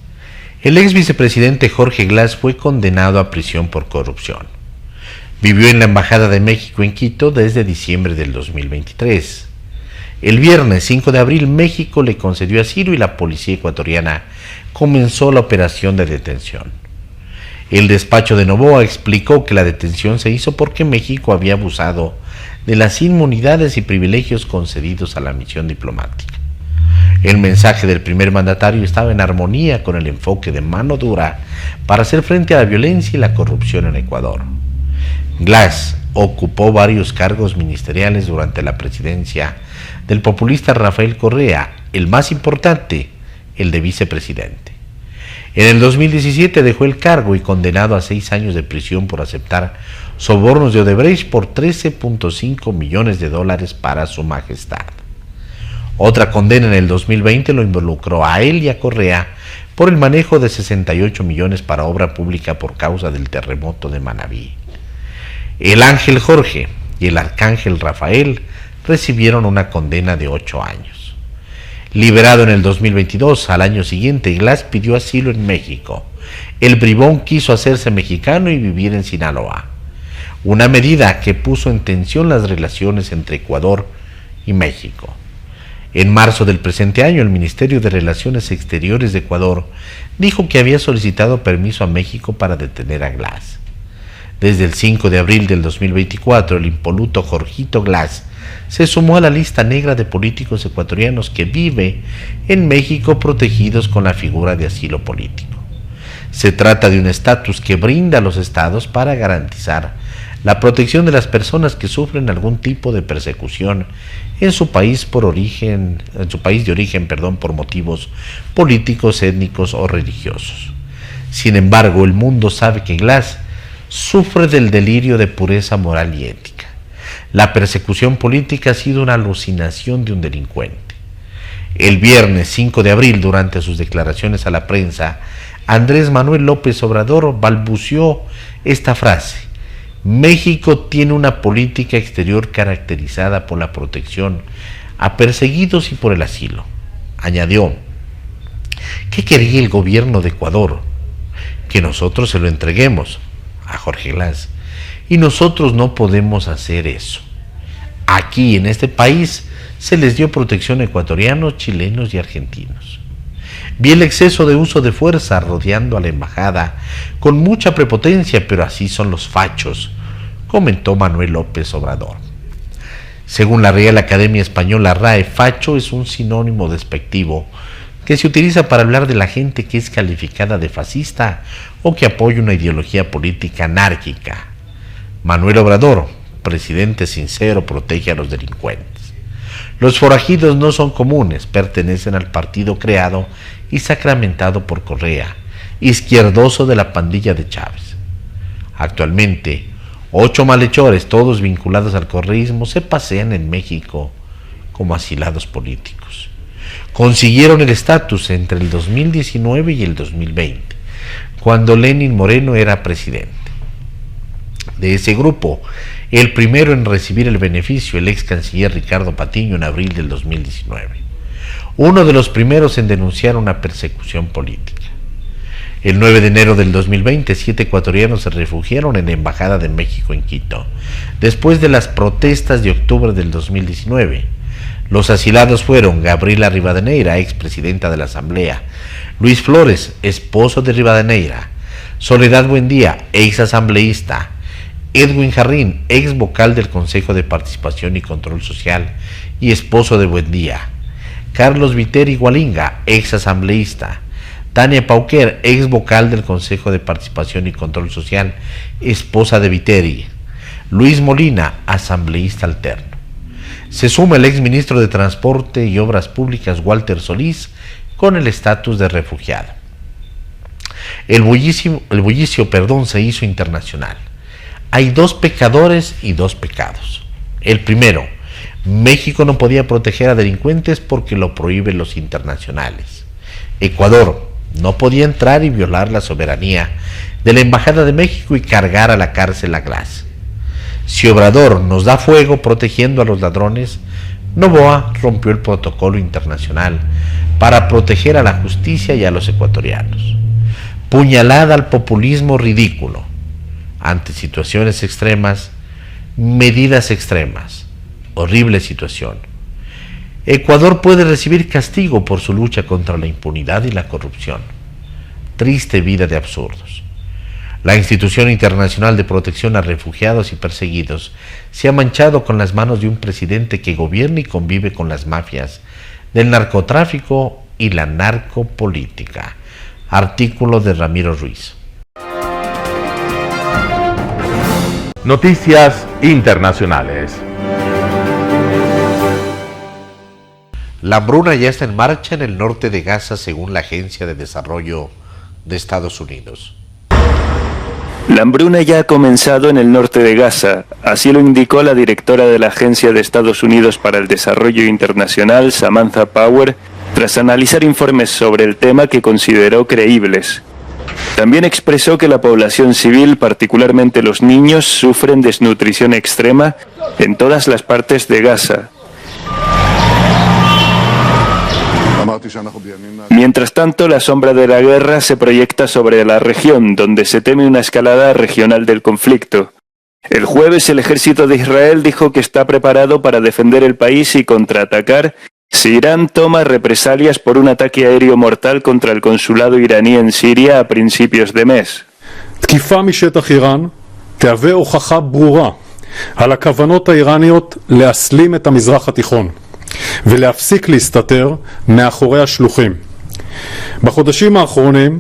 El ex vicepresidente Jorge Glass fue condenado a prisión por corrupción. Vivió en la Embajada de México en Quito desde diciembre del 2023. El viernes 5 de abril, México le concedió asilo y la policía ecuatoriana comenzó la operación de detención. El despacho de Noboa explicó que la detención se hizo porque México había abusado de las inmunidades y privilegios concedidos a la misión diplomática. El mensaje del primer mandatario estaba en armonía con el enfoque de mano dura para hacer frente a la violencia y la corrupción en Ecuador. Glass ocupó varios cargos ministeriales durante la presidencia del populista Rafael Correa, el más importante, el de vicepresidente. En el 2017 dejó el cargo y condenado a 6 años de prisión por aceptar sobornos de Odebrecht por $13.5 millones para su majestad. Otra condena en el 2020 lo involucró a él y a Correa por el manejo de 68 millones para obra pública por causa del terremoto de Manabí. El ángel Jorge y el arcángel Rafael recibieron una condena de 8 años. Liberado en el 2022, al año siguiente, Glass pidió asilo en México. El bribón quiso hacerse mexicano y vivir en Sinaloa, una medida que puso en tensión las relaciones entre Ecuador y México. En marzo del presente año, el Ministerio de Relaciones Exteriores de Ecuador dijo que había solicitado permiso a México para detener a Glass. Desde el 5 de abril del 2024, el impoluto Jorgito Glass se sumó a la lista negra de políticos ecuatorianos que vive en México protegidos con la figura de asilo político. Se trata de un estatus que brinda a los estados para garantizar la protección de las personas que sufren algún tipo de persecución en su país de origen, por motivos políticos, étnicos o religiosos. Sin embargo, el mundo sabe que Glass sufre del delirio de pureza moral y ética. La persecución política ha sido una alucinación de un delincuente. El viernes 5 de abril, durante sus declaraciones a la prensa, Andrés Manuel López Obrador balbuceó esta frase: México tiene una política exterior caracterizada por la protección a perseguidos y por el asilo. Añadió: ¿qué quería el gobierno de Ecuador? Que nosotros se lo entreguemos a Jorge Glass, y nosotros no podemos hacer eso. Aquí en este país se les dio protección a ecuatorianos, chilenos y argentinos. Vi el exceso de uso de fuerza rodeando a la embajada con mucha prepotencia, pero así son los fachos, comentó Manuel López Obrador. Según la Real Academia Española RAE, facho es un sinónimo despectivo que se utiliza para hablar de la gente que es calificada de fascista o que apoya una ideología política anárquica. Manuel Obrador, presidente sincero, protege a los delincuentes. Los forajidos no son comunes, pertenecen al partido creado y sacramentado por Correa, izquierdoso de la pandilla de Chávez. Actualmente, 8 malhechores, todos vinculados al correísmo, se pasean en México como asilados políticos. Consiguieron el estatus entre el 2019 y el 2020, cuando Lenín Moreno era presidente. De ese grupo, el primero en recibir el beneficio, el ex canciller Ricardo Patiño, en abril del 2019. Uno de los primeros en denunciar una persecución política. El 9 de enero del 2020, 7 ecuatorianos se refugiaron en la Embajada de México en Quito, después de las protestas de octubre del 2019. Los asilados fueron Gabriela Rivadeneira, expresidenta de la Asamblea; Luis Flores, esposo de Rivadeneira; Soledad Buendía, ex asambleísta; Edwin Jarrín, ex vocal del Consejo de Participación y Control Social y esposo de Buendía; Carlos Viteri Gualinga, ex asambleísta; Tania Pauquer, ex vocal del Consejo de Participación y Control Social, esposa de Viteri; Luis Molina, asambleísta alterno. Se suma el ex ministro de Transporte y Obras Públicas, Walter Solís, con el estatus de refugiado. El bullicio se hizo internacional. hay dos pecadores y dos pecados. El primero, México no podía proteger a delincuentes porque lo prohíben los internacionales. Ecuador no podía entrar y violar la soberanía de la Embajada de México y cargar a la cárcel a Glass. Si Obrador nos da fuego protegiendo a los ladrones, Noboa rompió el protocolo internacional para proteger a la justicia y a los ecuatorianos. Puñalada al populismo ridículo. Ante situaciones extremas, medidas extremas. Horrible situación. Ecuador puede recibir castigo por su lucha contra la impunidad y la corrupción. Triste vida de absurdos. La Institución Internacional de Protección a Refugiados y Perseguidos se ha manchado con las manos de un presidente que gobierna y convive con las mafias del narcotráfico y la narcopolítica. Artículo de Ramiro Ruiz. Noticias internacionales. La hambruna ya está en marcha en el norte de Gaza, según la Agencia de Desarrollo de Estados Unidos. La hambruna ya ha comenzado en el norte de Gaza, así lo indicó la directora de la Agencia de Estados Unidos para el Desarrollo Internacional, Samantha Power, tras analizar informes sobre el tema que consideró creíbles. También expresó que la población civil, particularmente los niños, sufren desnutrición extrema en todas las partes de Gaza. Mientras tanto, la sombra de la guerra se proyecta sobre la región, donde se teme una escalada regional del conflicto. El jueves, el ejército de Israel dijo que está preparado para defender el país y contraatacar si Irán toma represalias por un ataque aéreo mortal contra el consulado iraní en Siria a principios de mes. תקיפה משטח איראן תהווה הוכחה ברורה על הכוונות האיראניות להסלים את המזרח התיכון ולהפסיק להסתתר מאחורי השלוחים. בחודשים האחרונים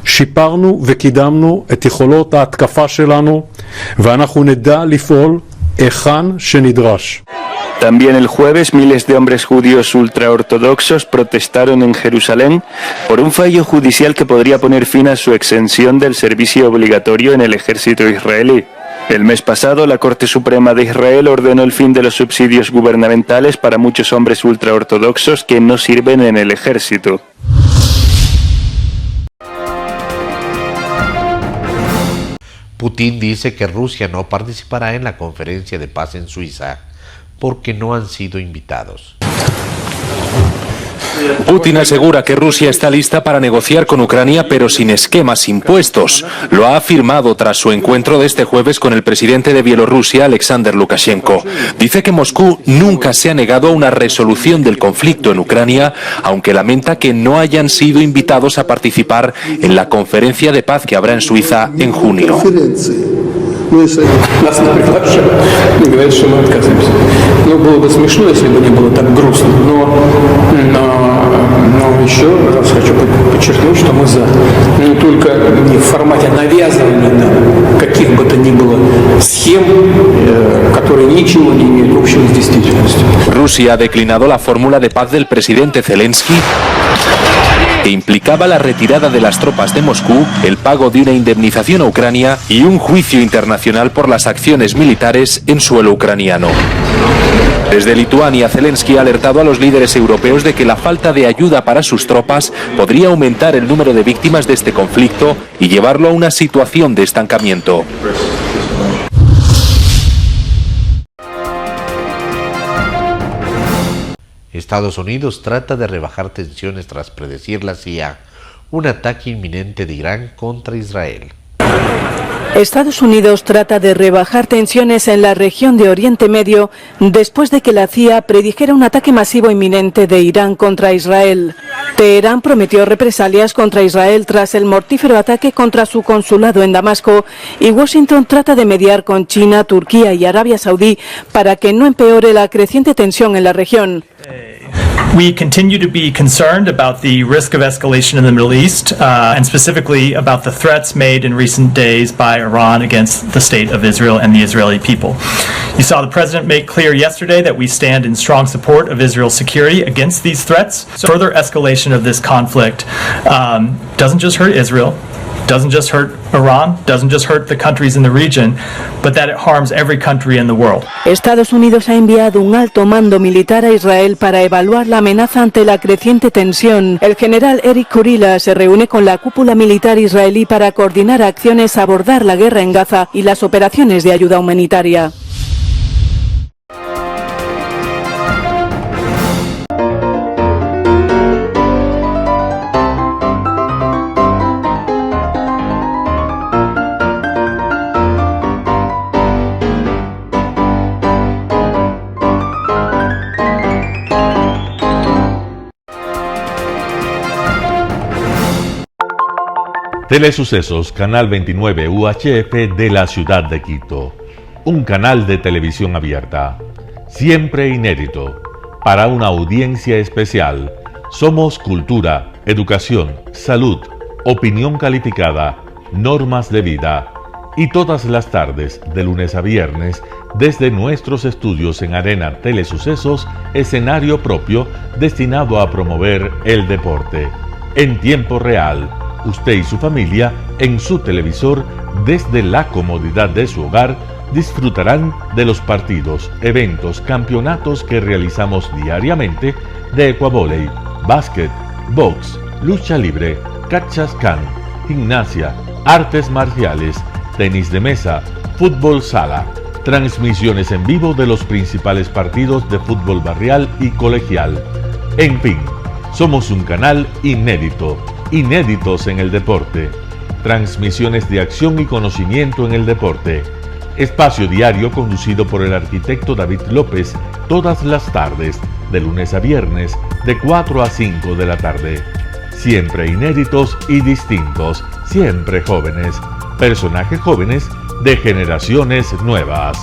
שיפרנו וקידמנו את יכולות ההתקפה שלנו ואנחנו נדע לפעול היכן שנדרש. También el jueves, miles de hombres judíos ultraortodoxos protestaron en Jerusalén por un fallo judicial que podría poner fin a su exención del servicio obligatorio en el ejército israelí. El mes pasado, la Corte Suprema de Israel ordenó el fin de los subsidios gubernamentales para muchos hombres ultraortodoxos que no sirven en el ejército. Putin dice que Rusia no participará en la conferencia de paz en Suiza porque no han sido invitados. Putin asegura que Rusia está lista para negociar con Ucrania, pero sin esquemas impuestos. Lo ha afirmado tras su encuentro de este jueves con el presidente de Bielorrusia, Alexander Lukashenko. Dice que Moscú nunca se ha negado a una resolución del conflicto en Ucrania, aunque lamenta que no hayan sido invitados a participar en la conferencia de paz que habrá en Suiza en junio. Нас не приглашают, не говорят, что мы отказываемся. Ну, было бы смешно, если бы не было так грустно, но еще раз хочу подчеркнуть, что мы за не только не в формате навязывания нам каких бы то ни было схем, которые ничего не имеют общего с действительностью. Rusia ha declinado la fórmula de paz del presidente Zelensky, que implicaba la retirada de las tropas de Moscú, el pago de una indemnización a Ucrania y un juicio internacional por las acciones militares en suelo ucraniano. Desde Lituania, Zelensky ha alertado a los líderes europeos de que la falta de ayuda para sus tropas podría aumentar el número de víctimas de este conflicto y llevarlo a una situación de estancamiento. Estados Unidos trata de rebajar tensiones tras predecir la CIA un ataque inminente de Irán contra Israel. Estados Unidos trata de rebajar tensiones en la región de Oriente Medio después de que la CIA predijera un ataque masivo inminente de Irán contra Israel. Teherán prometió represalias contra Israel tras el mortífero ataque contra su consulado en Damasco y Washington trata de mediar con China, Turquía y Arabia Saudí para que no empeore la creciente tensión en la región. We continue to be concerned about the risk of escalation in the Middle East, and specifically about the threats made in recent days by Iran against the state of Israel and the Israeli people. You saw the president make clear yesterday that we stand in strong support of Israel's security against these threats. So further escalation of this conflict doesn't just hurt Israel, doesn't just hurt Iran, doesn't just hurt the countries in the region, but that it harms every country in the world. Estados Unidos ha enviado un alto mando militar a Israel para evaluar la amenaza ante la creciente tensión. El general Eric Kurilla se reúne con la cúpula militar israelí para coordinar acciones, abordar la guerra en Gaza y las operaciones de ayuda humanitaria. Telesucesos, Canal 29 UHF de la ciudad de Quito. Un canal de televisión abierta, siempre inédito, para una audiencia especial. Somos cultura, educación, salud, opinión calificada, normas de vida. Y todas las tardes, de lunes a viernes, desde nuestros estudios en Arena Telesucesos, escenario propio destinado a promover el deporte. En tiempo real, usted y su familia, en su televisor, desde la comodidad de su hogar, disfrutarán de los partidos, eventos, campeonatos que realizamos diariamente de ecuavóley, básquet, box, lucha libre, cachascán, gimnasia, artes marciales, tenis de mesa, fútbol sala, transmisiones en vivo de los principales partidos de fútbol barrial y colegial. En fin, somos un canal inédito. Inéditos en el deporte, transmisiones de acción y conocimiento en el deporte, espacio diario conducido por el arquitecto David López todas las tardes, de lunes a viernes, de 4 a 5 de la tarde. Siempre inéditos y distintos, siempre jóvenes, personajes jóvenes de generaciones nuevas.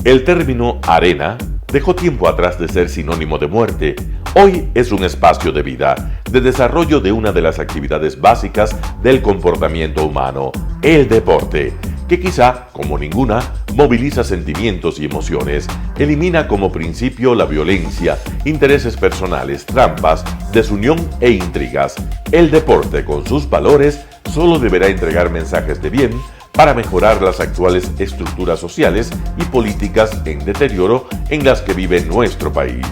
El término arena dejó tiempo atrás de ser sinónimo de muerte. Hoy es un espacio de vida, de desarrollo de una de las actividades básicas del comportamiento humano, el deporte, que quizá, como ninguna, moviliza sentimientos y emociones, elimina como principio la violencia, intereses personales, trampas, desunión e intrigas. El deporte, con sus valores, solo deberá entregar mensajes de bien para mejorar las actuales estructuras sociales y políticas en deterioro en las que vive nuestro país.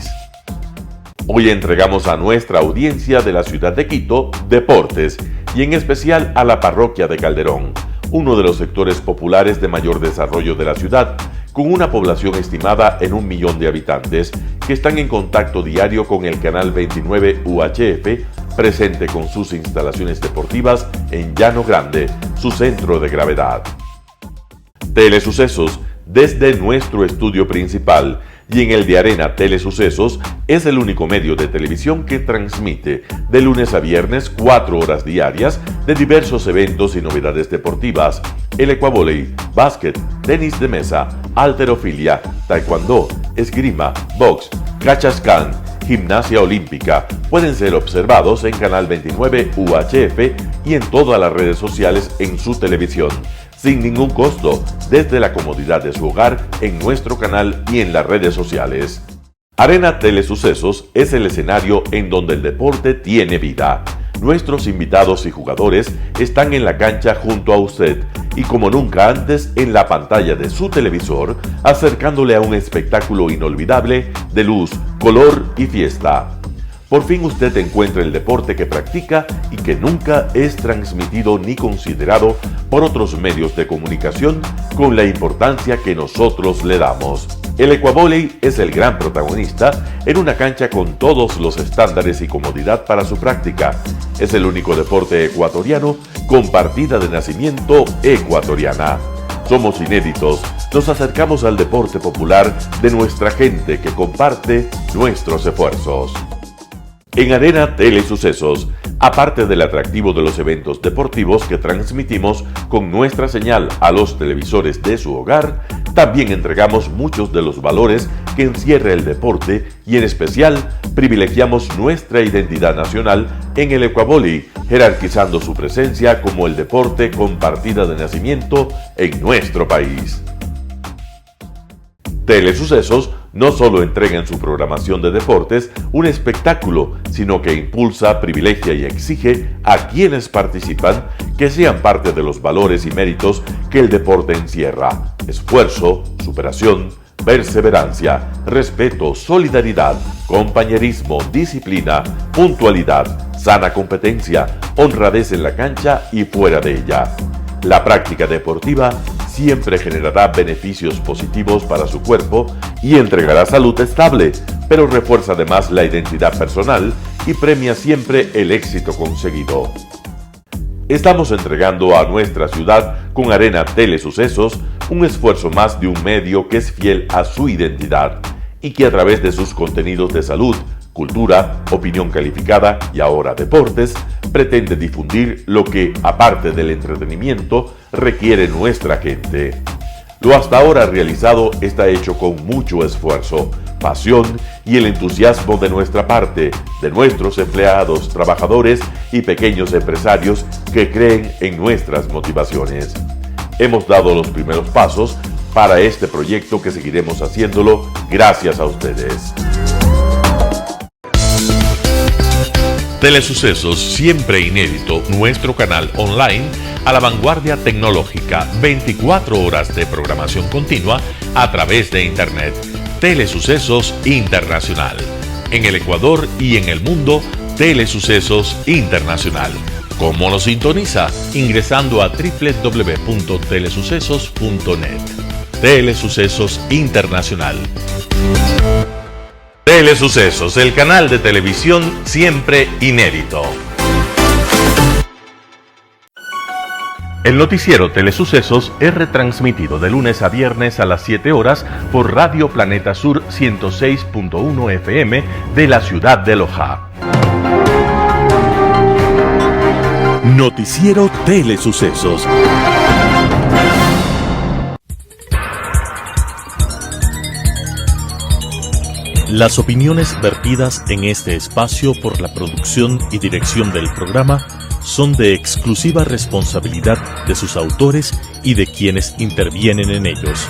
Hoy entregamos a nuestra audiencia de la ciudad de Quito deportes y en especial a la parroquia de Calderón, uno de los sectores populares de mayor desarrollo de la ciudad, con una población estimada en 1 millón de habitantes que están en contacto diario con el canal 29 UHF, presente con sus instalaciones deportivas en Llano Grande, su centro de gravedad. Telesucesos, desde nuestro estudio principal y en el de Arena Telesucesos, es el único medio de televisión que transmite de lunes a viernes 4 horas diarias de diversos eventos y novedades deportivas: el ecuavóley, básquet, tenis de mesa, halterofilia, taekwondo, esgrima, box, cachascán, gimnasia olímpica. Pueden ser observados en Canal 29 UHF y en todas las redes sociales en su televisión, sin ningún costo, desde la comodidad de su hogar, en nuestro canal y en las redes sociales. Arena Telesucesos es el escenario en donde el deporte tiene vida. Nuestros invitados y jugadores están en la cancha junto a usted y como nunca antes en la pantalla de su televisor, acercándole a un espectáculo inolvidable de luz, color y fiesta. Por fin usted encuentra el deporte que practica y que nunca es transmitido ni considerado por otros medios de comunicación con la importancia que nosotros le damos. El ecuavóley es el gran protagonista en una cancha con todos los estándares y comodidad para su práctica. Es el único deporte ecuatoriano con partida de nacimiento ecuatoriana. Somos inéditos, nos acercamos al deporte popular de nuestra gente que comparte nuestros esfuerzos. En Arena Telesucesos, aparte del atractivo de los eventos deportivos que transmitimos con nuestra señal a los televisores de su hogar, también entregamos muchos de los valores que encierra el deporte y en especial privilegiamos nuestra identidad nacional en el Ecuavoli, jerarquizando su presencia como el deporte con partida de nacimiento en nuestro país. Telesucesos no solo entrega en su programación de deportes un espectáculo, sino que impulsa, privilegia y exige a quienes participan que sean parte de los valores y méritos que el deporte encierra: esfuerzo, superación, perseverancia, respeto, solidaridad, compañerismo, disciplina, puntualidad, sana competencia, honradez en la cancha y fuera de ella. La práctica deportiva siempre generará beneficios positivos para su cuerpo y entregará salud estable, pero refuerza además la identidad personal y premia siempre el éxito conseguido. Estamos entregando a nuestra ciudad con Arena Telesucesos un esfuerzo más de un medio que es fiel a su identidad y que a través de sus contenidos de salud, cultura, opinión calificada y ahora deportes, pretende difundir lo que, aparte del entretenimiento, requiere nuestra gente. Lo hasta ahora realizado está hecho con mucho esfuerzo, pasión y el entusiasmo de nuestra parte, de nuestros empleados, trabajadores y pequeños empresarios que creen en nuestras motivaciones. Hemos dado los primeros pasos para este proyecto que seguiremos haciéndolo gracias a ustedes. Telesucesos, siempre inédito, nuestro canal online a la vanguardia tecnológica, 24 horas de programación continua a través de Internet. Telesucesos Internacional. En el Ecuador y en el mundo, Telesucesos Internacional. ¿Cómo lo sintoniza? Ingresando a www.telesucesos.net. Telesucesos Internacional. Telesucesos, el canal de televisión siempre inédito. El noticiero Telesucesos es retransmitido de lunes a viernes a las 7 horas por Radio Planeta Sur 106.1 FM de la ciudad de Loja. Noticiero Telesucesos. Las opiniones vertidas en este espacio por la producción y dirección del programa son de exclusiva responsabilidad de sus autores y de quienes intervienen en ellos.